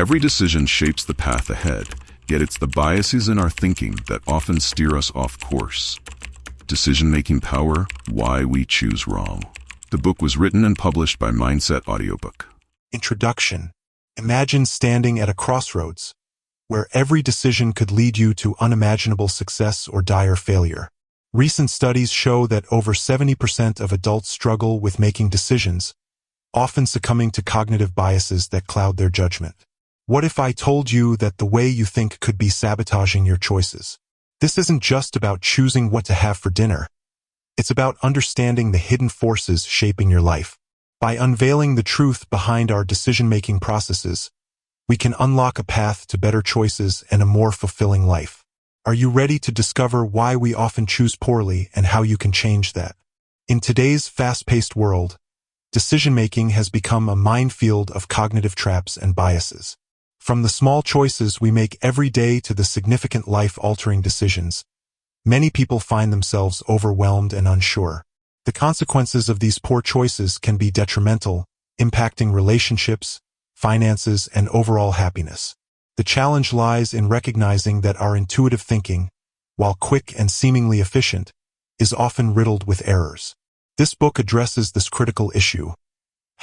Every decision shapes the path ahead, yet it's the biases in our thinking that often steer us off course. Decision-making power, why we choose wrong. The book was written and published by Mindset Audiobook. Introduction. Imagine standing at a crossroads, where every decision could lead you to unimaginable success or dire failure. Recent studies show that over 70% of adults struggle with making decisions, often succumbing to cognitive biases that cloud their judgment. What if I told you that the way you think could be sabotaging your choices? This isn't just about choosing what to have for dinner. It's about understanding the hidden forces shaping your life. By unveiling the truth behind our decision-making processes, we can unlock a path to better choices and a more fulfilling life. Are you ready to discover why we often choose poorly and how you can change that? In today's fast-paced world, decision-making has become a minefield of cognitive traps and biases. From the small choices we make every day to the significant life-altering decisions, many people find themselves overwhelmed and unsure. The consequences of these poor choices can be detrimental, impacting relationships, finances, and overall happiness. The challenge lies in recognizing that our intuitive thinking, while quick and seemingly efficient, is often riddled with errors. This book addresses this critical issue: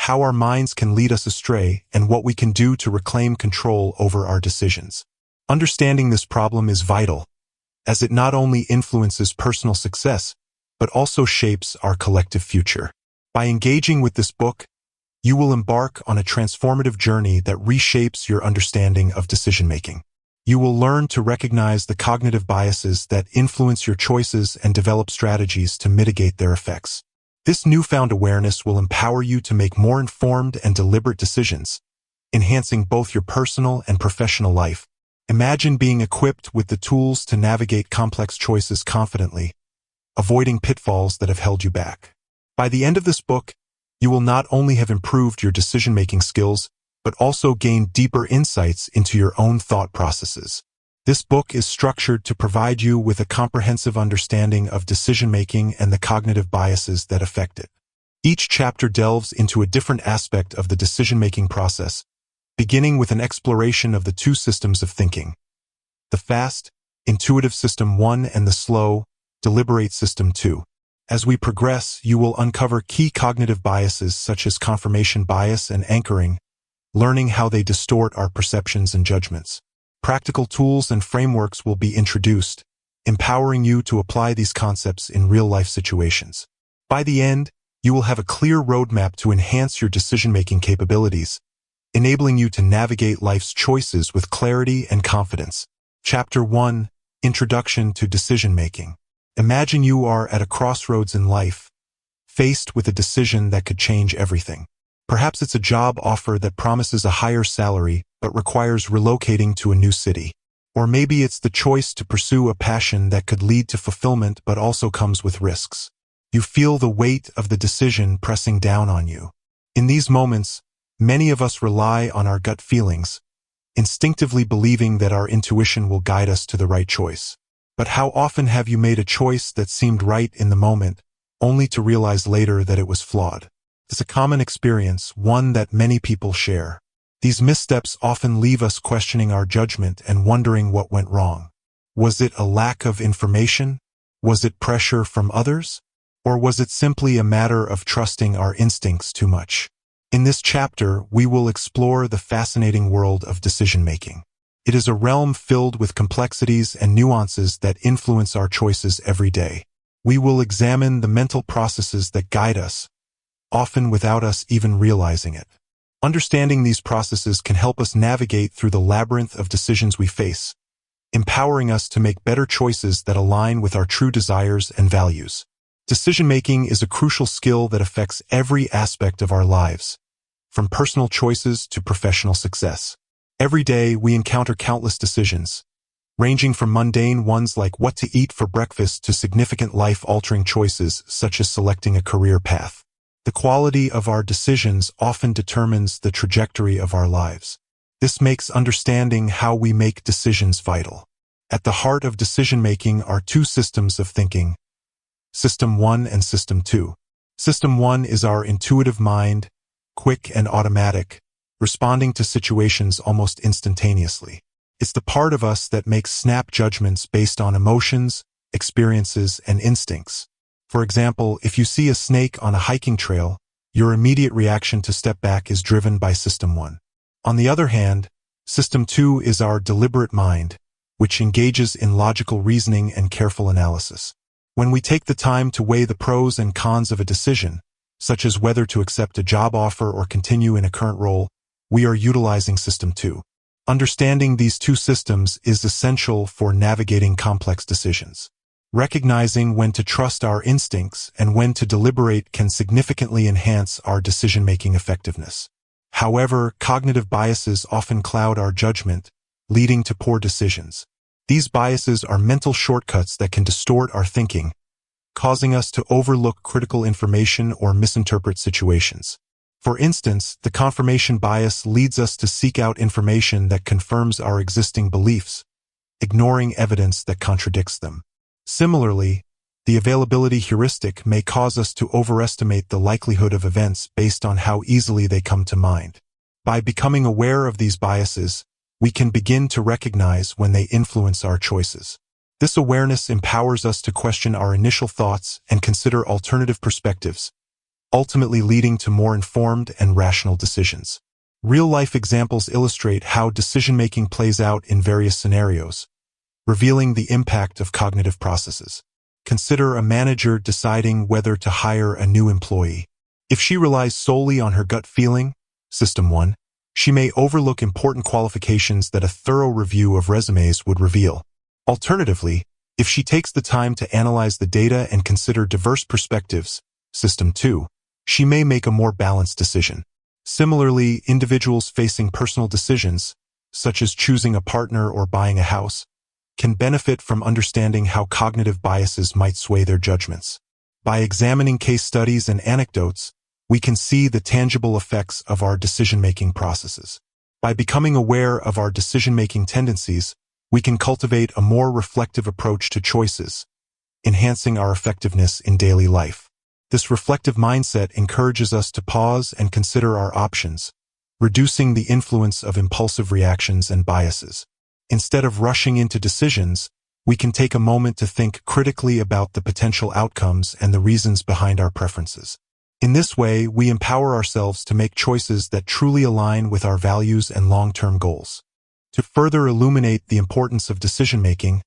how our minds can lead us astray and what we can do to reclaim control over our decisions. Understanding this problem is vital, as it not only influences personal success, but also shapes our collective future. By engaging with this book, you will embark on a transformative journey that reshapes your understanding of decision-making. You will learn to recognize the cognitive biases that influence your choices and develop strategies to mitigate their effects. This newfound awareness will empower you to make more informed and deliberate decisions, enhancing both your personal and professional life. Imagine being equipped with the tools to navigate complex choices confidently, avoiding pitfalls that have held you back. By the end of this book, you will not only have improved your decision-making skills, but also gained deeper insights into your own thought processes. This book is structured to provide you with a comprehensive understanding of decision-making and the cognitive biases that affect it. Each chapter delves into a different aspect of the decision-making process, beginning with an exploration of the two systems of thinking: the fast, intuitive system 1 and the slow, deliberate system 2. As we progress, you will uncover key cognitive biases such as confirmation bias and anchoring, learning how they distort our perceptions and judgments. Practical tools and frameworks will be introduced, empowering you to apply these concepts in real-life situations. By the end, you will have a clear roadmap to enhance your decision-making capabilities, enabling you to navigate life's choices with clarity and confidence. Chapter 1: Introduction to Decision-Making. Imagine you are at a crossroads in life, faced with a decision that could change everything. Perhaps it's a job offer that promises a higher salary but requires relocating to a new city. Or maybe it's the choice to pursue a passion that could lead to fulfillment but also comes with risks. You feel the weight of the decision pressing down on you. In these moments, many of us rely on our gut feelings, instinctively believing that our intuition will guide us to the right choice. But how often have you made a choice that seemed right in the moment, only to realize later that it was flawed? It's a common experience, one that many people share. These missteps often leave us questioning our judgment and wondering what went wrong. Was it a lack of information? Was it pressure from others? Or was it simply a matter of trusting our instincts too much? In this chapter, we will explore the fascinating world of decision-making. It is a realm filled with complexities and nuances that influence our choices every day. We will examine the mental processes that guide us, often without us even realizing it. Understanding these processes can help us navigate through the labyrinth of decisions we face, empowering us to make better choices that align with our true desires and values. Decision-making is a crucial skill that affects every aspect of our lives, from personal choices to professional success. Every day, we encounter countless decisions, ranging from mundane ones like what to eat for breakfast to significant life-altering choices such as selecting a career path. The quality of our decisions often determines the trajectory of our lives. This makes understanding how we make decisions vital. At the heart of decision-making are two systems of thinking: System 1 and System 2. System 1 is our intuitive mind, quick and automatic, responding to situations almost instantaneously. It's the part of us that makes snap judgments based on emotions, experiences, and instincts. For example, if you see a snake on a hiking trail, your immediate reaction to step back is driven by System 1. On the other hand, System 2 is our deliberate mind, which engages in logical reasoning and careful analysis. When we take the time to weigh the pros and cons of a decision, such as whether to accept a job offer or continue in a current role, we are utilizing System 2. Understanding these two systems is essential for navigating complex decisions. Recognizing when to trust our instincts and when to deliberate can significantly enhance our decision-making effectiveness. However, cognitive biases often cloud our judgment, leading to poor decisions. These biases are mental shortcuts that can distort our thinking, causing us to overlook critical information or misinterpret situations. For instance, the confirmation bias leads us to seek out information that confirms our existing beliefs, ignoring evidence that contradicts them. Similarly, the availability heuristic may cause us to overestimate the likelihood of events based on how easily they come to mind. By becoming aware of these biases, we can begin to recognize when they influence our choices. This awareness empowers us to question our initial thoughts and consider alternative perspectives, ultimately leading to more informed and rational decisions. Real-life examples illustrate how decision-making plays out in various scenarios, revealing the impact of cognitive processes. Consider a manager deciding whether to hire a new employee. If she relies solely on her gut feeling, System 1, she may overlook important qualifications that a thorough review of resumes would reveal. Alternatively, if she takes the time to analyze the data and consider diverse perspectives, System 2, she may make a more balanced decision. Similarly, individuals facing personal decisions, such as choosing a partner or buying a house, can benefit from understanding how cognitive biases might sway their judgments. By examining case studies and anecdotes, we can see the tangible effects of our decision-making processes. By becoming aware of our decision-making tendencies, we can cultivate a more reflective approach to choices, enhancing our effectiveness in daily life. This reflective mindset encourages us to pause and consider our options, reducing the influence of impulsive reactions and biases. Instead of rushing into decisions, we can take a moment to think critically about the potential outcomes and the reasons behind our preferences. In this way, we empower ourselves to make choices that truly align with our values and long-term goals. To further illuminate the importance of decision-making,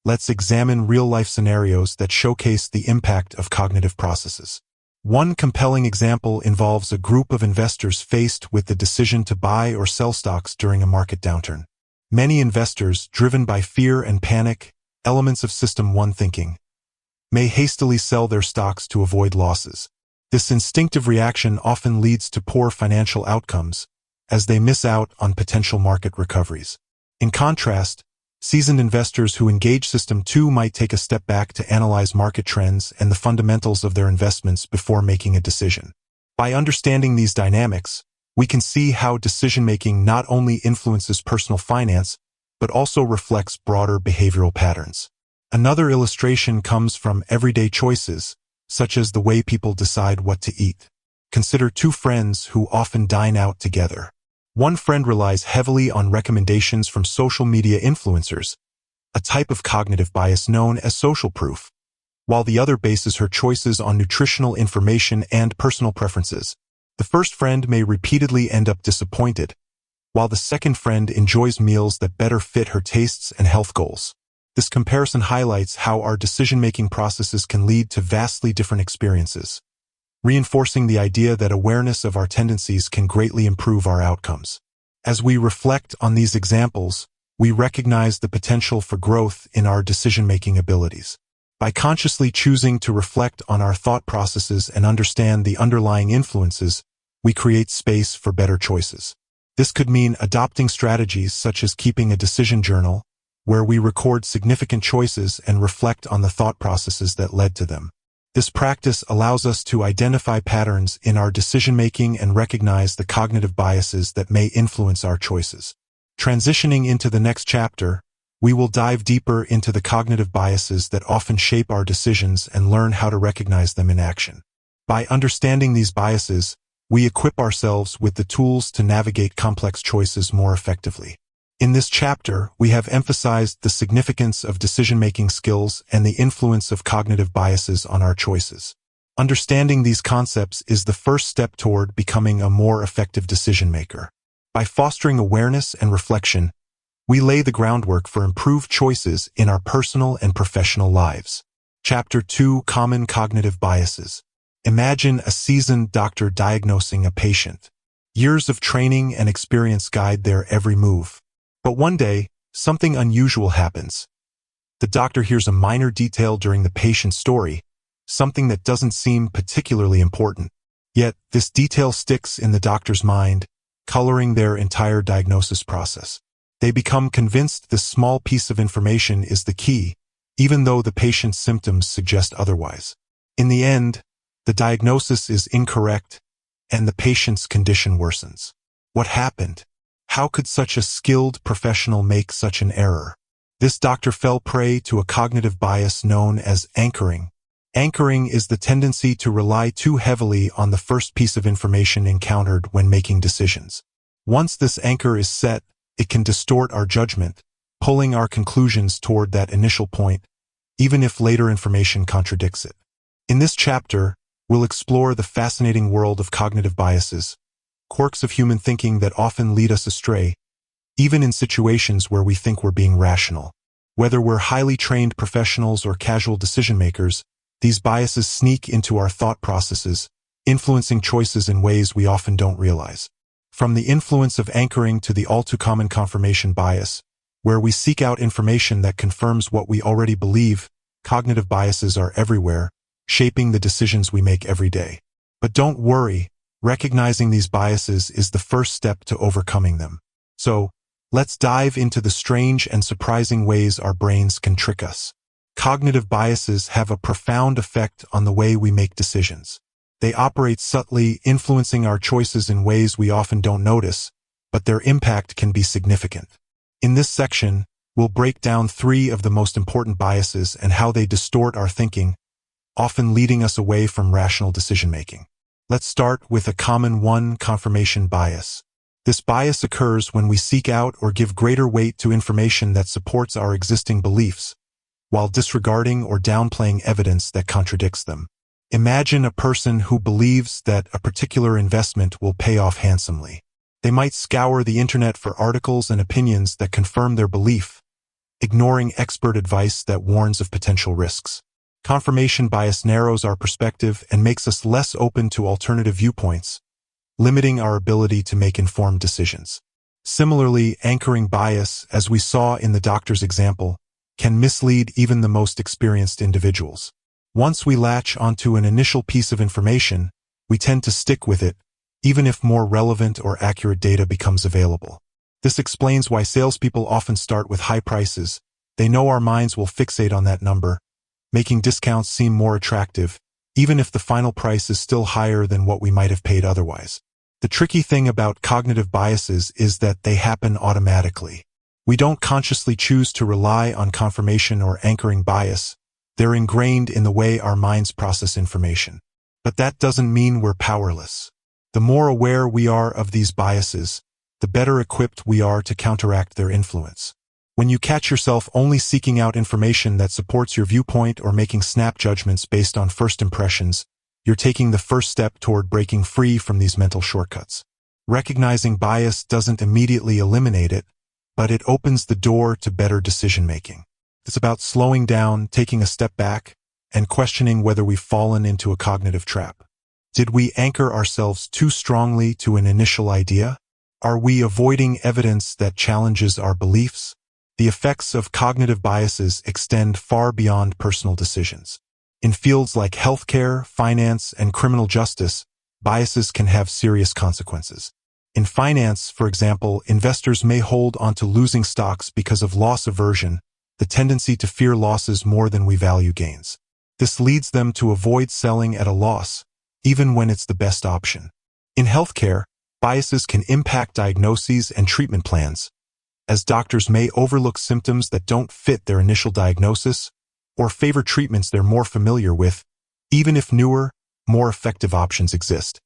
let's examine real-life scenarios that showcase the impact of cognitive processes. One compelling example involves a group of investors faced with the decision to buy or sell stocks during a market downturn. Many investors, driven by fear and panic, elements of System 1 thinking, may hastily sell their stocks to avoid losses. This instinctive reaction often leads to poor financial outcomes, as they miss out on potential market recoveries. In contrast, seasoned investors who engage System 2 might take a step back to analyze market trends and the fundamentals of their investments before making a decision. By understanding these dynamics, we can see how decision-making not only influences personal finance, but also reflects broader behavioral patterns. Another illustration comes from everyday choices, such as the way people decide what to eat. Consider two friends who often dine out together. One friend relies heavily on recommendations from social media influencers, a type of cognitive bias known as social proof, while the other bases her choices on nutritional information and personal preferences. The first friend may repeatedly end up disappointed, while the second friend enjoys meals that better fit her tastes and health goals. This comparison highlights how our decision-making processes can lead to vastly different experiences, reinforcing the idea that awareness of our tendencies can greatly improve our outcomes. As we reflect on these examples, we recognize the potential for growth in our decision-making abilities. By consciously choosing to reflect on our thought processes and understand the underlying influences, we create space for better choices. This could mean adopting strategies such as keeping a decision journal, where we record significant choices and reflect on the thought processes that led to them. This practice allows us to identify patterns in our decision-making and recognize the cognitive biases that may influence our choices. Transitioning into the next chapter, we will dive deeper into the cognitive biases that often shape our decisions and learn how to recognize them in action. By understanding these biases, we equip ourselves with the tools to navigate complex choices more effectively. In this chapter, we have emphasized the significance of decision-making skills and the influence of cognitive biases on our choices. Understanding these concepts is the first step toward becoming a more effective decision-maker. By fostering awareness and reflection, we lay the groundwork for improved choices in our personal and professional lives. Chapter 2: Common Cognitive Biases. Imagine a seasoned doctor diagnosing a patient. Years of training and experience guide their every move. But one day, something unusual happens. The doctor hears a minor detail during the patient's story, something that doesn't seem particularly important. Yet, this detail sticks in the doctor's mind, coloring their entire diagnosis process. They become convinced this small piece of information is the key, even though the patient's symptoms suggest otherwise. In the end, the diagnosis is incorrect, and the patient's condition worsens. What happened? How could such a skilled professional make such an error? This doctor fell prey to a cognitive bias known as anchoring. Anchoring is the tendency to rely too heavily on the first piece of information encountered when making decisions. Once this anchor is set, it can distort our judgment, pulling our conclusions toward that initial point, even if later information contradicts it. In this chapter, we'll explore the fascinating world of cognitive biases, quirks of human thinking that often lead us astray, even in situations where we think we're being rational. Whether we're highly trained professionals or casual decision-makers, these biases sneak into our thought processes, influencing choices in ways we often don't realize. From the influence of anchoring to the all-too-common confirmation bias, where we seek out information that confirms what we already believe, cognitive biases are everywhere, shaping the decisions we make every day. But don't worry, recognizing these biases is the first step to overcoming them. So, let's dive into the strange and surprising ways our brains can trick us. Cognitive biases have a profound effect on the way we make decisions. They operate subtly, influencing our choices in ways we often don't notice, but their impact can be significant. In this section, we'll break down 3 of the most important biases and how they distort our thinking, often leading us away from rational decision-making. Let's start with a common one: confirmation bias. This bias occurs when we seek out or give greater weight to information that supports our existing beliefs, while disregarding or downplaying evidence that contradicts them. Imagine a person who believes that a particular investment will pay off handsomely. They might scour the internet for articles and opinions that confirm their belief, ignoring expert advice that warns of potential risks. Confirmation bias narrows our perspective and makes us less open to alternative viewpoints, limiting our ability to make informed decisions. Similarly, anchoring bias, as we saw in the doctor's example, can mislead even the most experienced individuals. Once we latch onto an initial piece of information, we tend to stick with it, even if more relevant or accurate data becomes available. This explains why salespeople often start with high prices. They know our minds will fixate on that number, making discounts seem more attractive, even if the final price is still higher than what we might have paid otherwise. The tricky thing about cognitive biases is that they happen automatically. We don't consciously choose to rely on confirmation or anchoring bias. They're ingrained in the way our minds process information. But that doesn't mean we're powerless. The more aware we are of these biases, the better equipped we are to counteract their influence. When you catch yourself only seeking out information that supports your viewpoint or making snap judgments based on first impressions, you're taking the first step toward breaking free from these mental shortcuts. Recognizing bias doesn't immediately eliminate it, but it opens the door to better decision-making. It's about slowing down, taking a step back, and questioning whether we've fallen into a cognitive trap. Did we anchor ourselves too strongly to an initial idea? Are we avoiding evidence that challenges our beliefs? The effects of cognitive biases extend far beyond personal decisions. In fields like healthcare, finance, and criminal justice, biases can have serious consequences. In finance, for example, investors may hold onto losing stocks because of loss aversion, the tendency to fear losses more than we value gains. This leads them to avoid selling at a loss, even when it's the best option. In healthcare, biases can impact diagnoses and treatment plans, as doctors may overlook symptoms that don't fit their initial diagnosis or favor treatments they're more familiar with, even if newer, more effective options exist.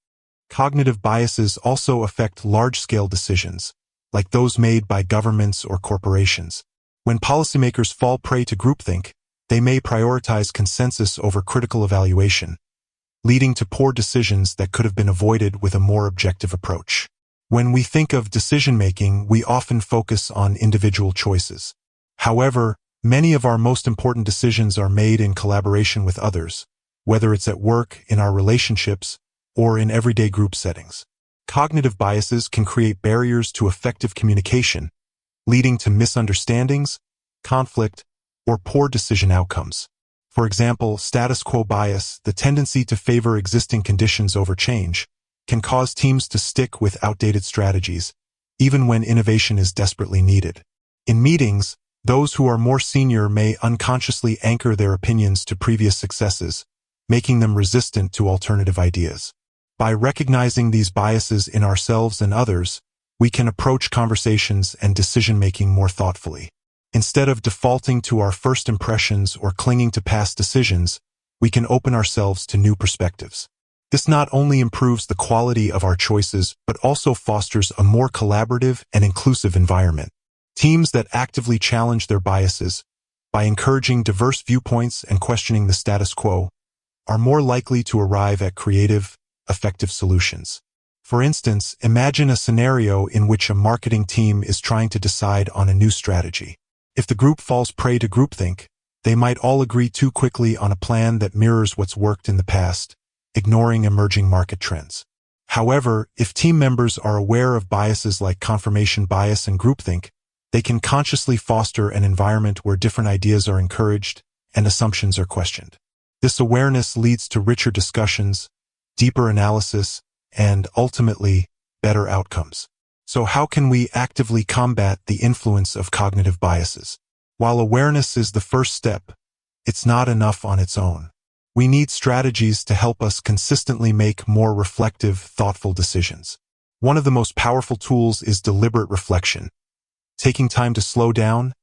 Cognitive biases also affect large-scale decisions, like those made by governments or corporations. When policymakers fall prey to groupthink, they may prioritize consensus over critical evaluation, leading to poor decisions that could have been avoided with a more objective approach. When we think of decision-making, we often focus on individual choices. However, many of our most important decisions are made in collaboration with others, whether it's at work, in our relationships, or in everyday group settings. Cognitive biases can create barriers to effective communication, leading to misunderstandings, conflict, or poor decision outcomes. For example, status quo bias, the tendency to favor existing conditions over change, can cause teams to stick with outdated strategies, even when innovation is desperately needed. In meetings, those who are more senior may unconsciously anchor their opinions to previous successes, making them resistant to alternative ideas. By recognizing these biases in ourselves and others, we can approach conversations and decision-making more thoughtfully. Instead of defaulting to our first impressions or clinging to past decisions, we can open ourselves to new perspectives. This not only improves the quality of our choices, but also fosters a more collaborative and inclusive environment. Teams that actively challenge their biases, by encouraging diverse viewpoints and questioning the status quo, are more likely to arrive at creative, effective solutions. For instance, imagine a scenario in which a marketing team is trying to decide on a new strategy. If the group falls prey to groupthink, they might all agree too quickly on a plan that mirrors what's worked in the past, ignoring emerging market trends. However, if team members are aware of biases like confirmation bias and groupthink, they can consciously foster an environment where different ideas are encouraged and assumptions are questioned. This awareness leads to richer discussions, deeper analysis, and ultimately, better outcomes. So how can we actively combat the influence of cognitive biases? While awareness is the first step, it's not enough on its own. We need strategies to help us consistently make more reflective, thoughtful decisions. One of the most powerful tools is deliberate reflection, taking time to slow down,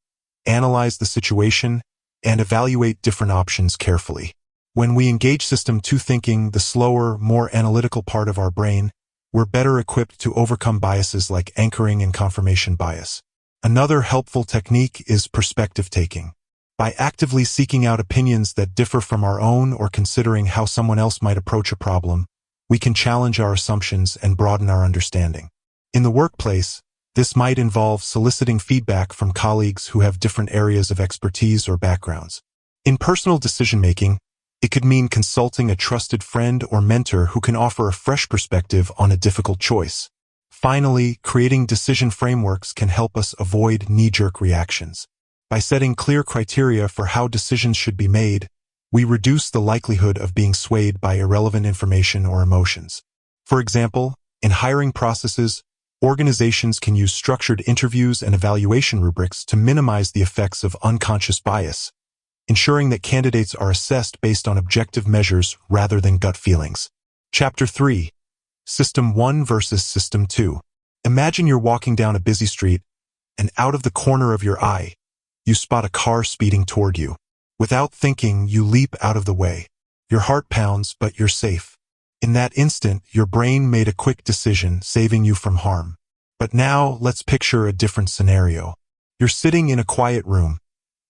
analyze the situation, and evaluate different options carefully. When we engage System 2 thinking, the slower, more analytical part of our brain, we're better equipped to overcome biases like anchoring and confirmation bias. Another helpful technique is perspective taking. By actively seeking out opinions that differ from our own or considering how someone else might approach a problem, we can challenge our assumptions and broaden our understanding. In the workplace, this might involve soliciting feedback from colleagues who have different areas of expertise or backgrounds. In personal decision-making, it could mean consulting a trusted friend or mentor who can offer a fresh perspective on a difficult choice. Finally, creating decision frameworks can help us avoid knee-jerk reactions. By setting clear criteria for how decisions should be made, we reduce the likelihood of being swayed by irrelevant information or emotions. For example, in hiring processes, organizations can use structured interviews and evaluation rubrics to minimize the effects of unconscious bias, ensuring that candidates are assessed based on objective measures rather than gut feelings. Chapter 3. System 1 versus System 2. Imagine you're walking down a busy street, and out of the corner of your eye, you spot a car speeding toward you. Without thinking, you leap out of the way. Your heart pounds, but you're safe. In that instant, your brain made a quick decision, saving you from harm. But now, let's picture a different scenario. You're sitting in a quiet room,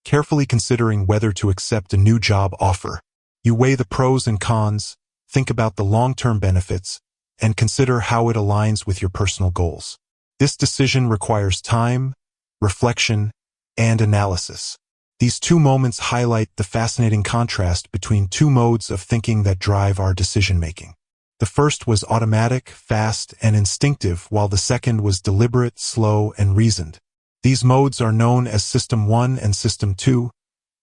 carefully considering whether to accept a new job offer. You weigh the pros and cons, think about the long-term benefits, and consider how it aligns with your personal goals. This decision requires time, reflection, and analysis. These two moments highlight the fascinating contrast between two modes of thinking that drive our decision-making. The first was automatic, fast, and instinctive, while the second was deliberate, slow, and reasoned. These modes are known as System 1 and System 2,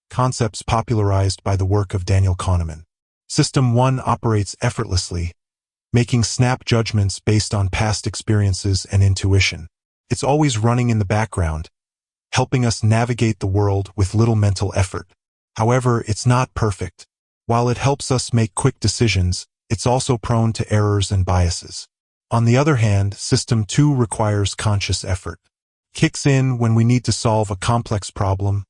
concepts popularized by the work of Daniel Kahneman. System 1 operates effortlessly, making snap judgments based on past experiences and intuition. It's always running in the background, helping us navigate the world with little mental effort. However, it's not perfect. While it helps us make quick decisions, it's also prone to errors and biases. On the other hand, System 2 requires conscious effort. Kicks in when we need to solve a complex problem,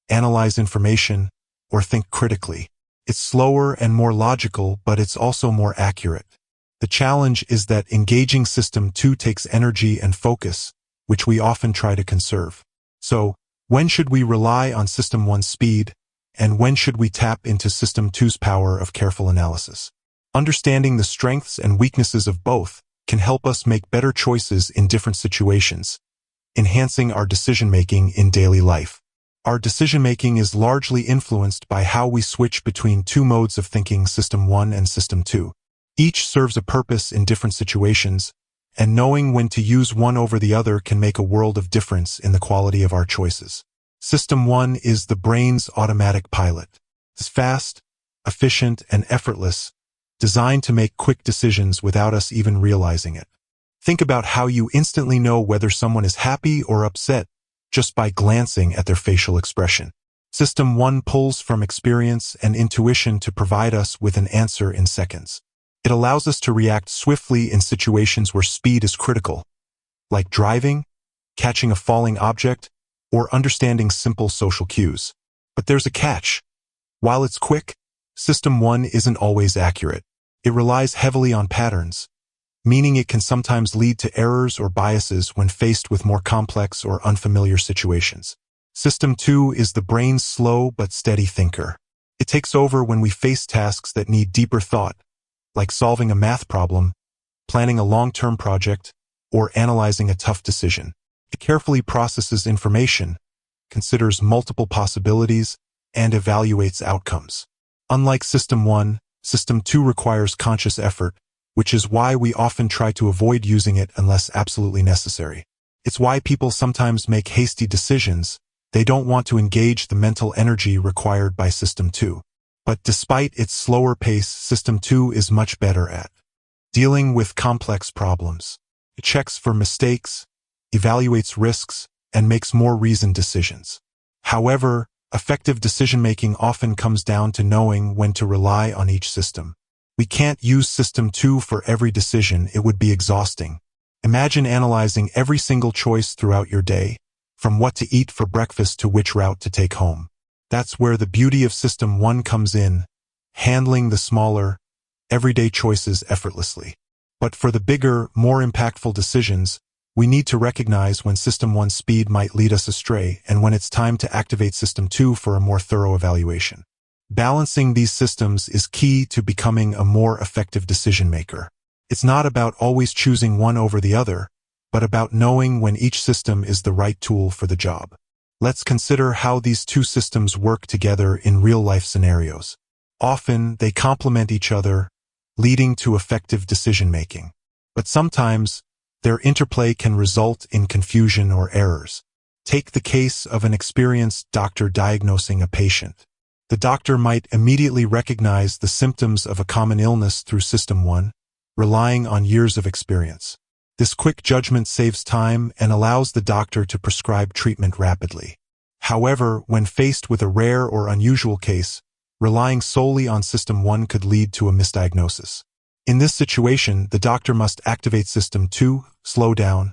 analyze information, or think critically. It's slower and more logical, but it's also more accurate. The challenge is that engaging System 2 takes energy and focus, which we often try to conserve. So, when should we rely on System 1's speed, and when should we tap into System 2's power of careful analysis? Understanding the strengths and weaknesses of both can help us make better choices in different situations, enhancing our decision-making in daily life. Our decision-making is largely influenced by how we switch between two modes of thinking, System 1 and System 2. Each serves a purpose in different situations, and knowing when to use one over the other can make a world of difference in the quality of our choices. System 1 is the brain's automatic pilot. It's fast, efficient, and effortless, designed to make quick decisions without us even realizing it. Think about how you instantly know whether someone is happy or upset just by glancing at their facial expression. System 1 pulls from experience and intuition to provide us with an answer in seconds. It allows us to react swiftly in situations where speed is critical, like driving, catching a falling object, or understanding simple social cues. But there's a catch. While it's quick, System 1 isn't always accurate. It relies heavily on patterns, meaning it can sometimes lead to errors or biases when faced with more complex or unfamiliar situations. System 2 is the brain's slow but steady thinker. It takes over when we face tasks that need deeper thought, like solving a math problem, planning a long-term project, or analyzing a tough decision. It carefully processes information, considers multiple possibilities, and evaluates outcomes. Unlike System 1, System 2 requires conscious effort, which is why we often try to avoid using it unless absolutely necessary. It's why people sometimes make hasty decisions. They don't want to engage the mental energy required by System 2. But despite its slower pace, System 2 is much better at dealing with complex problems. It checks for mistakes, evaluates risks, and makes more reasoned decisions. However, effective decision-making often comes down to knowing when to rely on each system. We can't use System 2 for every decision. It would be exhausting. Imagine analyzing every single choice throughout your day, from what to eat for breakfast to which route to take home. That's where the beauty of System 1 comes in, handling the smaller, everyday choices effortlessly. But for the bigger, more impactful decisions, we need to recognize when System 1's speed might lead us astray and when it's time to activate System 2 for a more thorough evaluation. Balancing these systems is key to becoming a more effective decision-maker. It's not about always choosing one over the other, but about knowing when each system is the right tool for the job. Let's consider how these two systems work together in real-life scenarios. Often, they complement each other, leading to effective decision-making. But sometimes, their interplay can result in confusion or errors. Take the case of an experienced doctor diagnosing a patient. The doctor might immediately recognize the symptoms of a common illness through System 1, relying on years of experience. This quick judgment saves time and allows the doctor to prescribe treatment rapidly. However, when faced with a rare or unusual case, relying solely on System 1 could lead to a misdiagnosis. In this situation, the doctor must activate System 2, slow down,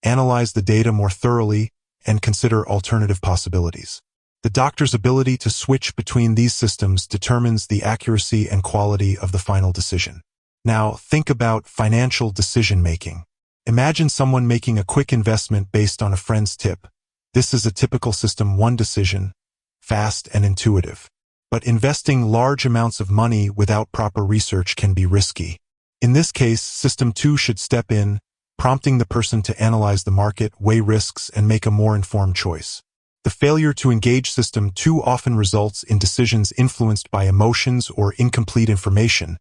analyze the data more thoroughly, and consider alternative possibilities. The doctor's ability to switch between these systems determines the accuracy and quality of the final decision. Now, think about financial decision-making. Imagine someone making a quick investment based on a friend's tip. This is a typical System 1 decision, fast and intuitive. But investing large amounts of money without proper research can be risky. In this case, System 2 should step in, prompting the person to analyze the market, weigh risks, and make a more informed choice. The failure to engage System 2 often results in decisions influenced by emotions or incomplete information,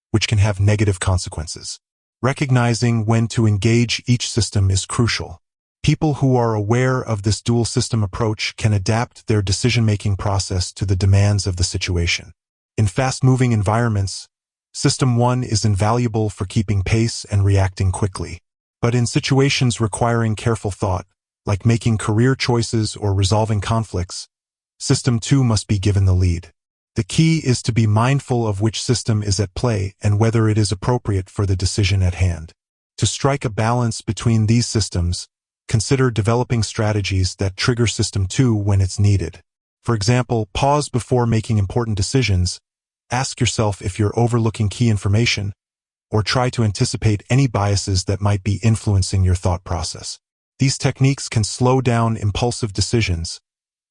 which can have negative consequences. Recognizing when to engage each system is crucial. People who are aware of this dual system approach can adapt their decision-making process to the demands of the situation. In fast-moving environments, System 1 is invaluable for keeping pace and reacting quickly. But in situations requiring careful thought, like making career choices or resolving conflicts, System 2 must be given the lead. The key is to be mindful of which system is at play and whether it is appropriate for the decision at hand. To strike a balance between these systems, consider developing strategies that trigger System 2 when it's needed. For example, pause before making important decisions, ask yourself if you're overlooking key information, or try to anticipate any biases that might be influencing your thought process. These techniques can slow down impulsive decisions,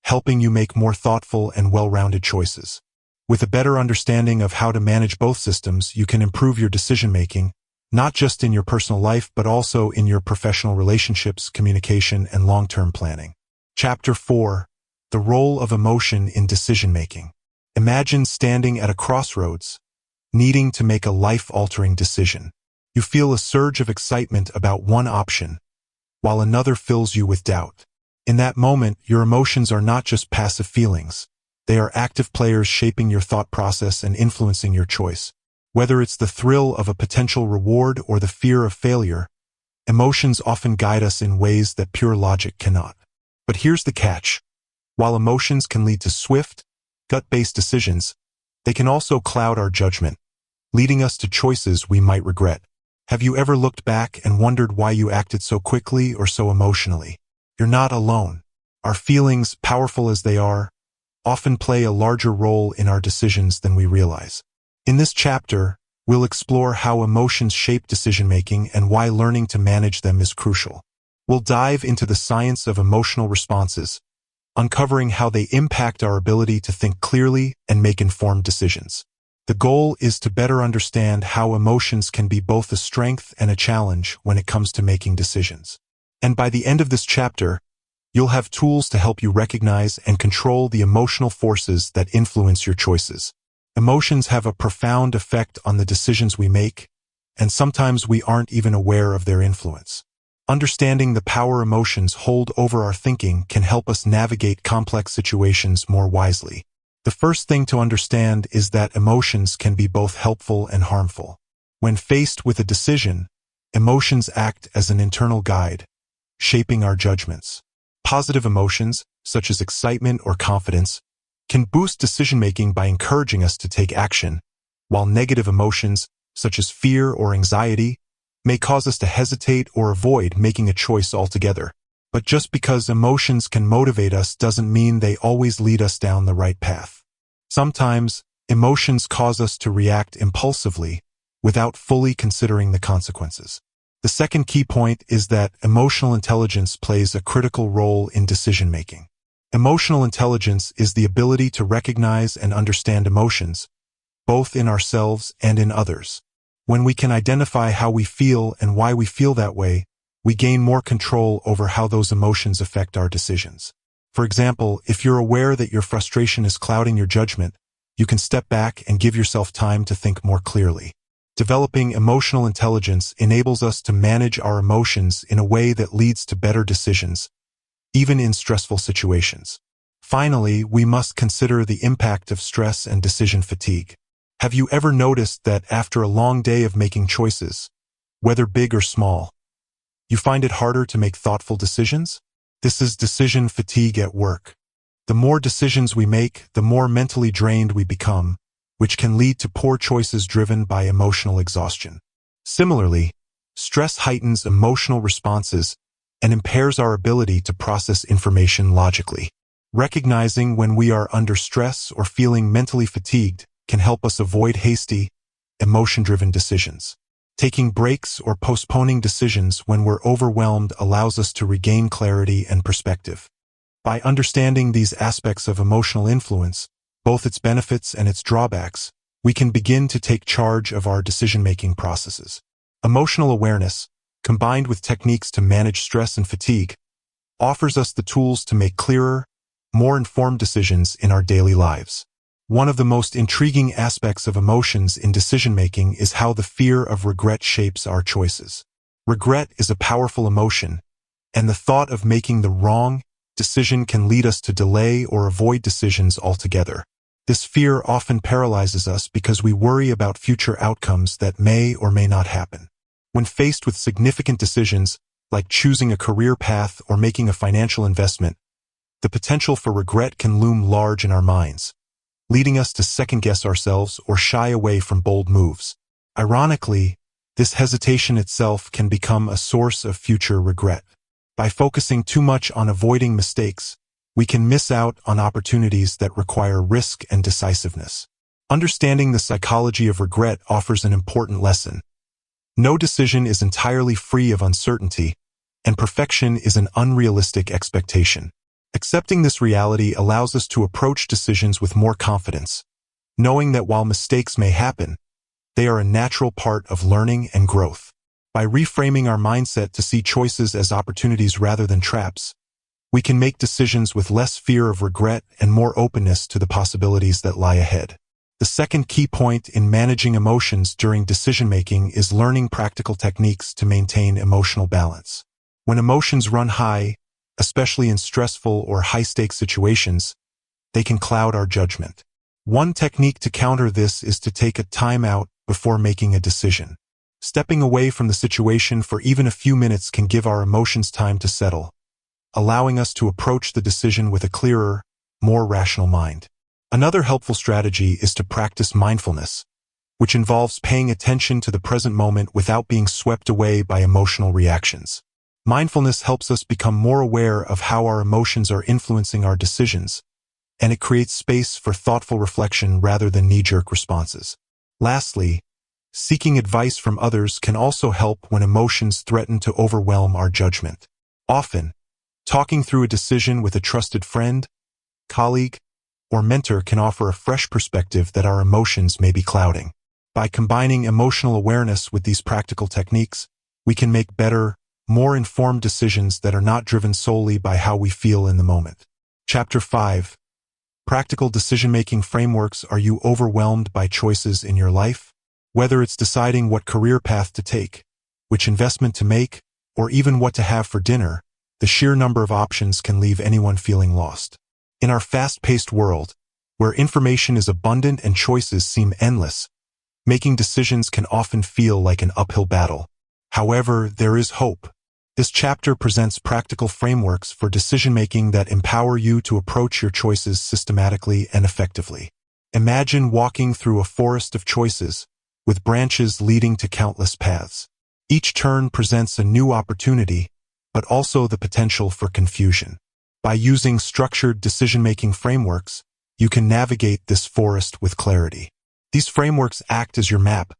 helping you make more thoughtful and well-rounded choices. With a better understanding of how to manage both systems, you can improve your decision-making, not just in your personal life, but also in your professional relationships, communication, and long-term planning. Chapter 4. The Role of Emotion in Decision-Making. Imagine standing at a crossroads, needing to make a life-altering decision. You feel a surge of excitement about one option, while another fills you with doubt. In that moment, your emotions are not just passive feelings. They are active players shaping your thought process and influencing your choice. Whether it's the thrill of a potential reward or the fear of failure, emotions often guide us in ways that pure logic cannot. But here's the catch. While emotions can lead to swift, gut-based decisions, they can also cloud our judgment, leading us to choices we might regret. Have you ever looked back and wondered why you acted so quickly or so emotionally? You're not alone. Our feelings, powerful as they are, often play a larger role in our decisions than we realize. In this chapter, we'll explore how emotions shape decision-making and why learning to manage them is crucial. We'll dive into the science of emotional responses, uncovering how they impact our ability to think clearly and make informed decisions. The goal is to better understand how emotions can be both a strength and a challenge when it comes to making decisions. And by the end of this chapter, you'll have tools to help you recognize and control the emotional forces that influence your choices. Emotions have a profound effect on the decisions we make, and sometimes we aren't even aware of their influence. Understanding the power emotions hold over our thinking can help us navigate complex situations more wisely. The first thing to understand is that emotions can be both helpful and harmful. When faced with a decision, emotions act as an internal guide, shaping our judgments. Positive emotions, such as excitement or confidence, can boost decision-making by encouraging us to take action, while negative emotions, such as fear or anxiety, may cause us to hesitate or avoid making a choice altogether. But just because emotions can motivate us doesn't mean they always lead us down the right path. Sometimes, emotions cause us to react impulsively without fully considering the consequences. The second key point is that emotional intelligence plays a critical role in decision-making. Emotional intelligence is the ability to recognize and understand emotions, both in ourselves and in others. When we can identify how we feel and why we feel that way, we gain more control over how those emotions affect our decisions. For example, if you're aware that your frustration is clouding your judgment, you can step back and give yourself time to think more clearly. Developing emotional intelligence enables us to manage our emotions in a way that leads to better decisions, even in stressful situations. Finally, we must consider the impact of stress and decision fatigue. Have you ever noticed that after a long day of making choices, whether big or small, you find it harder to make thoughtful decisions? This is decision fatigue at work. The more decisions we make, the more mentally drained we become, which can lead to poor choices driven by emotional exhaustion. Similarly, stress heightens emotional responses and impairs our ability to process information logically. Recognizing when we are under stress or feeling mentally fatigued can help us avoid hasty, emotion-driven decisions. Taking breaks or postponing decisions when we're overwhelmed allows us to regain clarity and perspective. By understanding these aspects of emotional influence, both its benefits and its drawbacks, we can begin to take charge of our decision-making processes. Emotional awareness, combined with techniques to manage stress and fatigue, offers us the tools to make clearer, more informed decisions in our daily lives. One of the most intriguing aspects of emotions in decision-making is how the fear of regret shapes our choices. Regret is a powerful emotion, and the thought of making the wrong decision can lead us to delay or avoid decisions altogether. This fear often paralyzes us because we worry about future outcomes that may or may not happen. When faced with significant decisions, like choosing a career path or making a financial investment, the potential for regret can loom large in our minds, leading us to second-guess ourselves or shy away from bold moves. Ironically, this hesitation itself can become a source of future regret. By focusing too much on avoiding mistakes, we can miss out on opportunities that require risk and decisiveness. Understanding the psychology of regret offers an important lesson. No decision is entirely free of uncertainty, and perfection is an unrealistic expectation. Accepting this reality allows us to approach decisions with more confidence, knowing that while mistakes may happen, they are a natural part of learning and growth. By reframing our mindset to see choices as opportunities rather than traps, we can make decisions with less fear of regret and more openness to the possibilities that lie ahead. The second key point in managing emotions during decision-making is learning practical techniques to maintain emotional balance. When emotions run high, especially in stressful or high-stakes situations, they can cloud our judgment. One technique to counter this is to take a time out before making a decision. Stepping away from the situation for even a few minutes can give our emotions time to settle, allowing us to approach the decision with a clearer, more rational mind. Another helpful strategy is to practice mindfulness, which involves paying attention to the present moment without being swept away by emotional reactions. Mindfulness helps us become more aware of how our emotions are influencing our decisions, and it creates space for thoughtful reflection rather than knee-jerk responses. Lastly, seeking advice from others can also help when emotions threaten to overwhelm our judgment. Often, talking through a decision with a trusted friend, colleague, or mentor can offer a fresh perspective that our emotions may be clouding. By combining emotional awareness with these practical techniques, we can make better, more informed decisions that are not driven solely by how we feel in the moment. Chapter 5. Practical decision-making frameworks. Are you overwhelmed by choices in your life? Whether it's deciding what career path to take, which investment to make, or even what to have for dinner, the sheer number of options can leave anyone feeling lost. In our fast-paced world, where information is abundant and choices seem endless, making decisions can often feel like an uphill battle. However, there is hope. This chapter presents practical frameworks for decision-making that empower you to approach your choices systematically and effectively. Imagine walking through a forest of choices, with branches leading to countless paths. Each turn presents a new opportunity, but also the potential for confusion. By using structured decision-making frameworks, you can navigate this forest with clarity. These frameworks act as your map,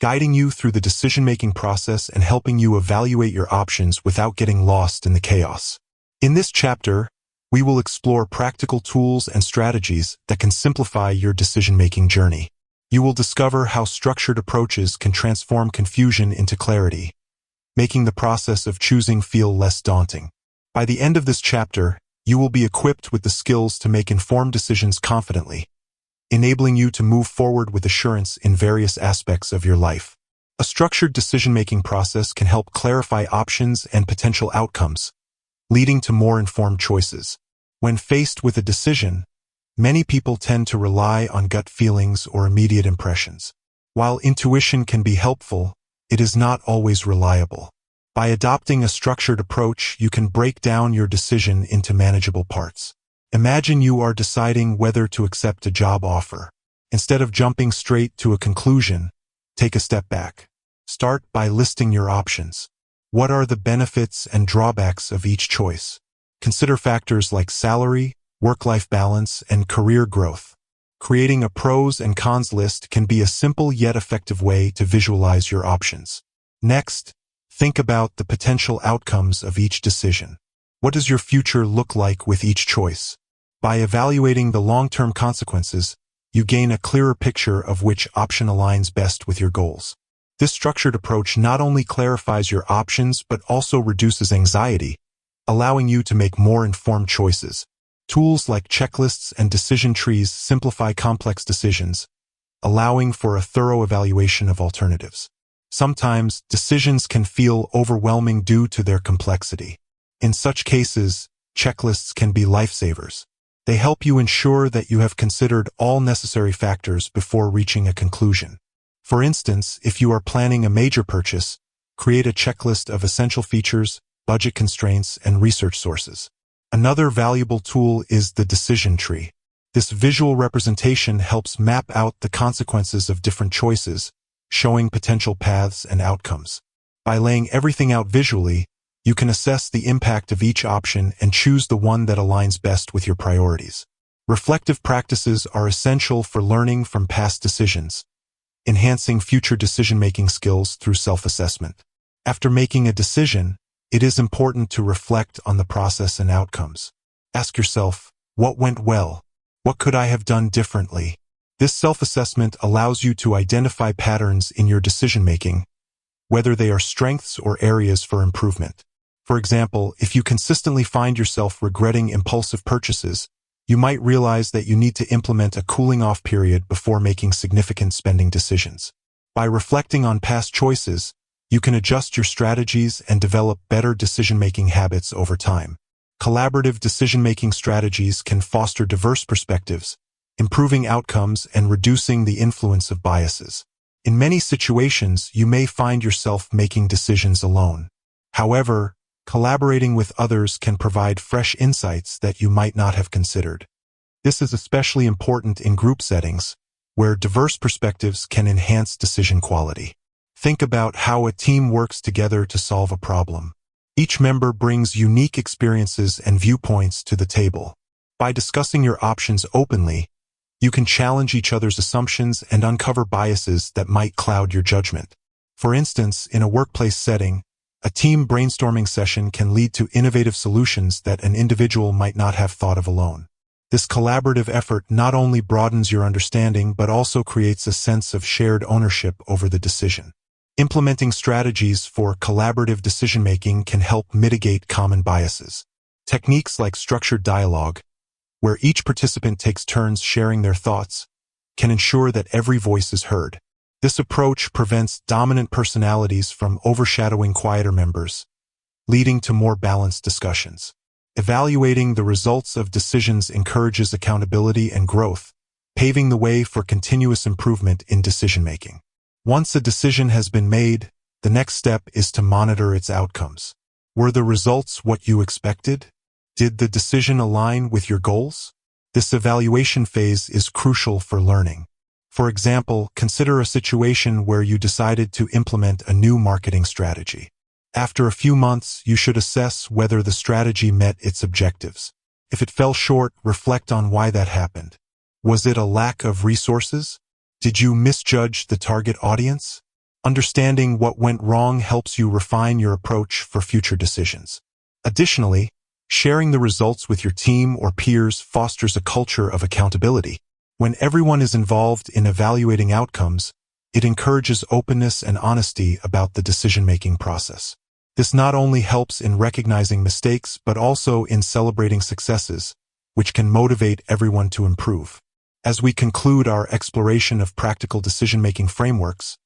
guiding you through the decision-making process and helping you evaluate your options without getting lost in the chaos. In this chapter, we will explore practical tools and strategies that can simplify your decision-making journey. You will discover how structured approaches can transform confusion into clarity, making the process of choosing feel less daunting. By the end of this chapter, you will be equipped with the skills to make informed decisions confidently, enabling you to move forward with assurance in various aspects of your life. A structured decision-making process can help clarify options and potential outcomes, leading to more informed choices. When faced with a decision, many people tend to rely on gut feelings or immediate impressions. While intuition can be helpful, it is not always reliable. By adopting a structured approach, you can break down your decision into manageable parts. Imagine you are deciding whether to accept a job offer. Instead of jumping straight to a conclusion, take a step back. Start by listing your options. What are the benefits and drawbacks of each choice? Consider factors like salary, work-life balance, and career growth. Creating a pros and cons list can be a simple yet effective way to visualize your options. Next, think about the potential outcomes of each decision. What does your future look like with each choice? By evaluating the long-term consequences, you gain a clearer picture of which option aligns best with your goals. This structured approach not only clarifies your options but also reduces anxiety, allowing you to make more informed choices. Tools like checklists and decision trees simplify complex decisions, allowing for a thorough evaluation of alternatives. Sometimes, decisions can feel overwhelming due to their complexity. In such cases, checklists can be lifesavers. They help you ensure that you have considered all necessary factors before reaching a conclusion. For instance, if you are planning a major purchase, create a checklist of essential features, budget constraints, and research sources. Another valuable tool is the decision tree. This visual representation helps map out the consequences of different choices, showing potential paths and outcomes. By laying everything out visually, you can assess the impact of each option and choose the one that aligns best with your priorities. Reflective practices are essential for learning from past decisions. enhancing future decision-making skills through self-assessment. After making a decision, it is important to reflect on the process and outcomes. Ask yourself, what went well? What could I have done differently? This self-assessment allows you to identify patterns in your decision-making, whether they are strengths or areas for improvement. For example, if you consistently find yourself regretting impulsive purchases, you might realize that you need to implement a cooling-off period before making significant spending decisions. By reflecting on past choices, you can adjust your strategies and develop better decision-making habits over time. Collaborative decision-making strategies can foster diverse perspectives, improving outcomes and reducing the influence of biases. In many situations, you may find yourself making decisions alone. However, collaborating with others can provide fresh insights that you might not have considered. This is especially important in group settings, where diverse perspectives can enhance decision quality. Think about how a team works together to solve a problem. Each member brings unique experiences and viewpoints to the table. By discussing your options openly, you can challenge each other's assumptions and uncover biases that might cloud your judgment. For instance, in a workplace setting, a team brainstorming session can lead to innovative solutions that an individual might not have thought of alone. This collaborative effort not only broadens your understanding but also creates a sense of shared ownership over the decision. Implementing strategies for collaborative decision-making can help mitigate common biases. Techniques like structured dialogue, where each participant takes turns sharing their thoughts, can ensure that every voice is heard. This approach prevents dominant personalities from overshadowing quieter members, leading to more balanced discussions. Evaluating the results of decisions encourages accountability and growth, paving the way for continuous improvement in decision-making. Once a decision has been made, the next step is to monitor its outcomes. Were the results what you expected? Did the decision align with your goals? This evaluation phase is crucial for learning. For example, consider a situation where you decided to implement a new marketing strategy. After a few months, you should assess whether the strategy met its objectives. If it fell short, reflect on why that happened. Was it a lack of resources? Did you misjudge the target audience? Understanding what went wrong helps you refine your approach for future decisions. Additionally, sharing the results with your team or peers fosters a culture of accountability. When everyone is involved in evaluating outcomes, it encourages openness and honesty about the decision-making process. This not only helps in recognizing mistakes but also in celebrating successes, which can motivate everyone to improve. As we conclude our exploration of practical decision-making frameworks,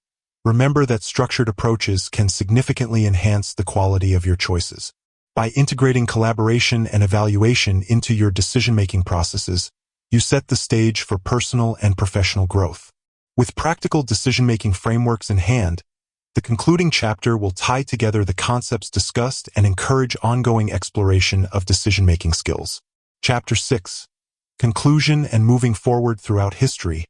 remember that structured approaches can significantly enhance the quality of your choices. By integrating collaboration and evaluation into your decision-making processes, you set the stage for personal and professional growth. With practical decision-making frameworks in hand, the concluding chapter will tie together the concepts discussed and encourage ongoing exploration of decision-making skills. Chapter 6. Conclusion and moving forward throughout history,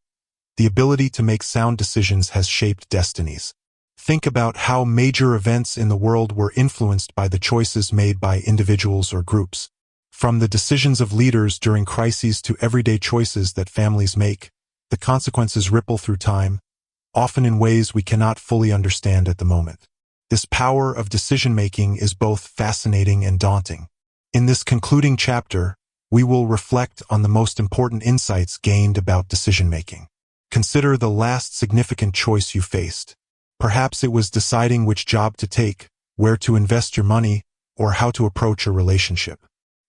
the ability to make sound decisions has shaped destinies. Think about how major events in the world were influenced by the choices made by individuals or groups. From the decisions of leaders during crises to everyday choices that families make, the consequences ripple through time, often in ways we cannot fully understand at the moment. This power of decision-making is both fascinating and daunting. In this concluding chapter, we will reflect on the most important insights gained about decision-making. Consider the last significant choice you faced. Perhaps it was deciding which job to take, where to invest your money, or how to approach a relationship.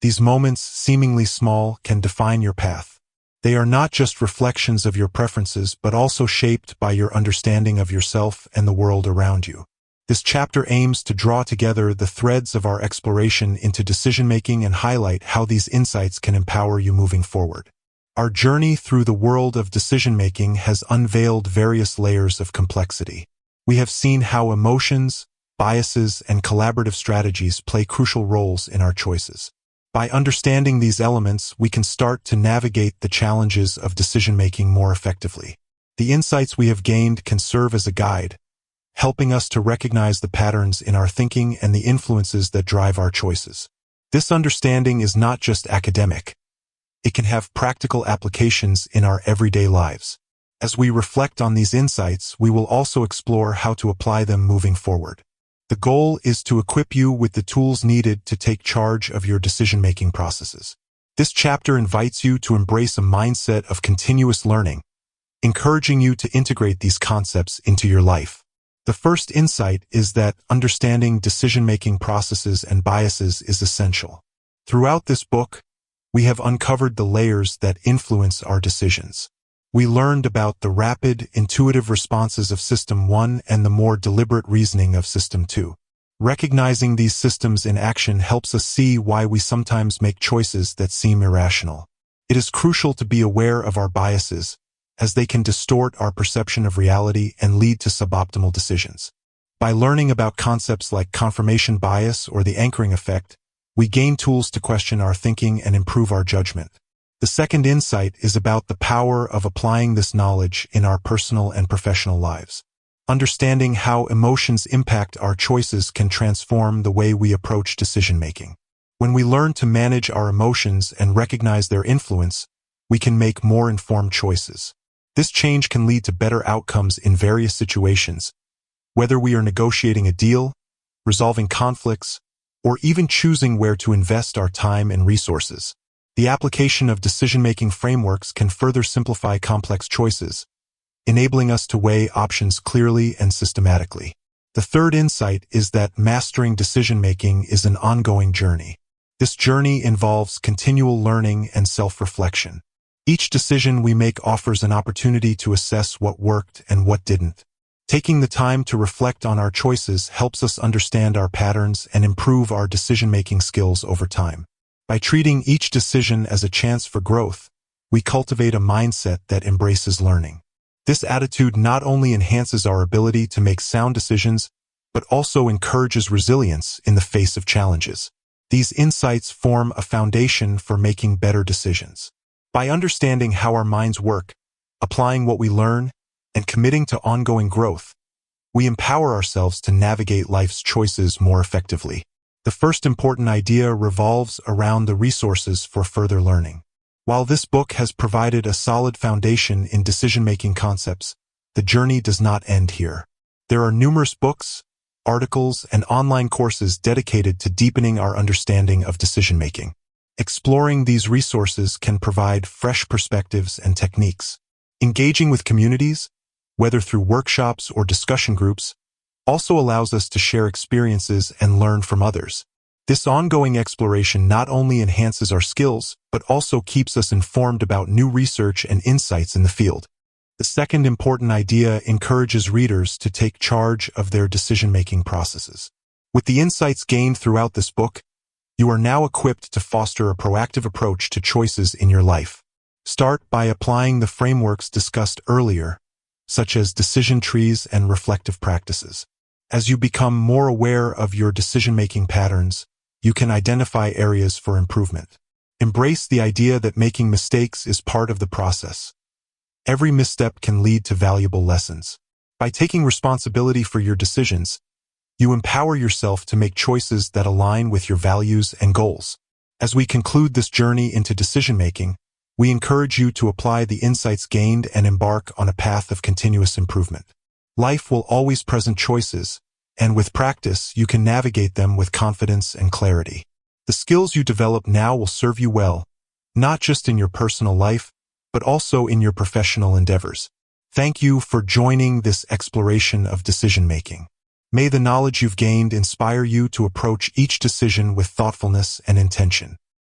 These moments, seemingly small, can define your path. They are not just reflections of your preferences, but also shaped by your understanding of yourself and the world around you. This chapter aims to draw together the threads of our exploration into decision-making and highlight how these insights can empower you moving forward. Our journey through the world of decision-making has unveiled various layers of complexity. We have seen how emotions, biases, and collaborative strategies play crucial roles in our choices. By understanding these elements, we can start to navigate the challenges of decision-making more effectively. The insights we have gained can serve as a guide, helping us to recognize the patterns in our thinking and the influences that drive our choices. This understanding is not just academic. It can have practical applications in our everyday lives. As we reflect on these insights, we will also explore how to apply them moving forward. The goal is to equip you with the tools needed to take charge of your decision-making processes. This chapter invites you to embrace a mindset of continuous learning, encouraging you to integrate these concepts into your life. The first insight is that understanding decision-making processes and biases is essential. Throughout this book, we have uncovered the layers that influence our decisions. We learned about the rapid, intuitive responses of System 1 and the more deliberate reasoning of System 2. Recognizing these systems in action helps us see why we sometimes make choices that seem irrational. It is crucial to be aware of our biases, as they can distort our perception of reality and lead to suboptimal decisions. By learning about concepts like confirmation bias or the anchoring effect, we gain tools to question our thinking and improve our judgment. The second insight is about the power of applying this knowledge in our personal and professional lives. Understanding how emotions impact our choices can transform the way we approach decision-making. When we learn to manage our emotions and recognize their influence, we can make more informed choices. This change can lead to better outcomes in various situations, whether we are negotiating a deal, resolving conflicts, or even choosing where to invest our time and resources. The application of decision-making frameworks can further simplify complex choices, enabling us to weigh options clearly and systematically. The third insight is that mastering decision-making is an ongoing journey. This journey involves continual learning and self-reflection. Each decision we make offers an opportunity to assess what worked and what didn't. Taking the time to reflect on our choices helps us understand our patterns and improve our decision-making skills over time. By treating each decision as a chance for growth, we cultivate a mindset that embraces learning. This attitude not only enhances our ability to make sound decisions, but also encourages resilience in the face of challenges. These insights form a foundation for making better decisions. By understanding how our minds work, applying what we learn, and committing to ongoing growth, we empower ourselves to navigate life's choices more effectively. The first important idea revolves around the resources for further learning. While this book has provided a solid foundation in decision-making concepts, the journey does not end here. There are numerous books, articles, and online courses dedicated to deepening our understanding of decision-making. Exploring these resources can provide fresh perspectives and techniques. Engaging with communities, whether through workshops or discussion groups, also allows us to share experiences and learn from others. This ongoing exploration not only enhances our skills, but also keeps us informed about new research and insights in the field. The second important idea encourages readers to take charge of their decision-making processes. With the insights gained throughout this book, you are now equipped to foster a proactive approach to choices in your life. Start by applying the frameworks discussed earlier, such as decision trees and reflective practices. As you become more aware of your decision-making patterns, you can identify areas for improvement. Embrace the idea that making mistakes is part of the process. Every misstep can lead to valuable lessons. By taking responsibility for your decisions, you empower yourself to make choices that align with your values and goals. As we conclude this journey into decision-making, we encourage you to apply the insights gained and embark on a path of continuous improvement. Life will always present choices, and with practice, you can navigate them with confidence and clarity. The skills you develop now will serve you well, not just in your personal life, but also in your professional endeavors. Thank you for joining this exploration of decision-making. May the knowledge you've gained inspire you to approach each decision with thoughtfulness and intention.